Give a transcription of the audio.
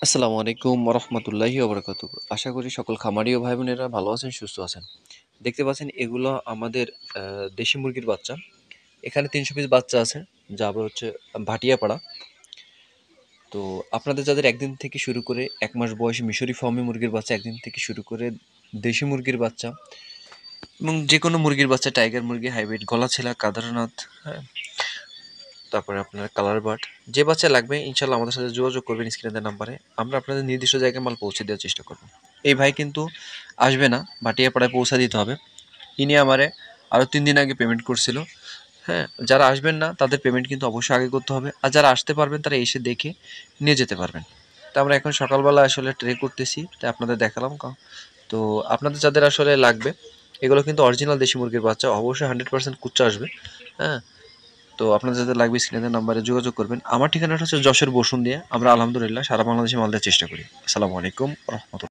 আসসালামু আলাইকুম রহমতুল্লাহি ওবরাকাতুহু। আশা করি সকল খামারি ও ভাই বোনেরা ভালো আছেন, সুস্থ আছেন। দেখতে পাচ্ছেন এগুলো আমাদের দেশি মুরগির বাচ্চা। এখানে ৩০০ পিস বাচ্চা আছে, যা আবার হচ্ছে ভাটিয়াপাড়া। তো আপনাদের যাদের একদিন থেকে শুরু করে ১ মাস বয়সী মিশরি ফার্মি মুরগির বাচ্চা, একদিন থেকে শুরু করে দেশি মুরগির বাচ্চা এবং যেকোনো মুরগির বাচ্চা, টাইগার মুরগি, হাইব্রিড, গলাছেলা, কাদারনাথ, হ্যাঁ, তারপরে আপনার কালার বার্ড, যে বাচ্চা লাগবে ইনশাল্লাহ আমাদের সাথে যোগাযোগ করবেন স্ক্রিনে দেওয়া নাম্বারে। আমরা আপনাদের নির্দিষ্ট জায়গায় মাল পৌঁছে দেওয়ার চেষ্টা করব। এই ভাই কিন্তু আসবে না, ভাটিয়াপাড়ায় পৌঁছা দিতে হবে। ইনি আমারে আরও ৩ দিন আগে পেমেন্ট করছিল। হ্যাঁ, যারা আসবেন না তাদের পেমেন্ট কিন্তু অবশ্যই আগে করতে হবে, আর যারা আসতে পারবেন তারা এসে দেখে নিয়ে যেতে পারবেন। তো আমরা এখন সকালবেলা আসলে ট্রে করতেছি, তাই আপনাদের দেখালাম। তো আপনাদের যাদের আসলে লাগবে, এগুলো কিন্তু অরিজিনাল দেশি মুরগির বাচ্চা, অবশ্যই 100% কুচ্চা আসবে। হ্যাঁ, তো আপনাদের যাদের লাগবে স্ক্রিনের নাম্বারে যোগাযোগ করবেন। আমার ঠিকানাটা হচ্ছে যশোর বসুন দিয়ে। আমরা আলহামদুলিল্লাহ সারা বাংলাদেশে মাল দেওয়ার চেষ্টা করি। আসসালামু আলাইকুম রহমতুল্লাহ।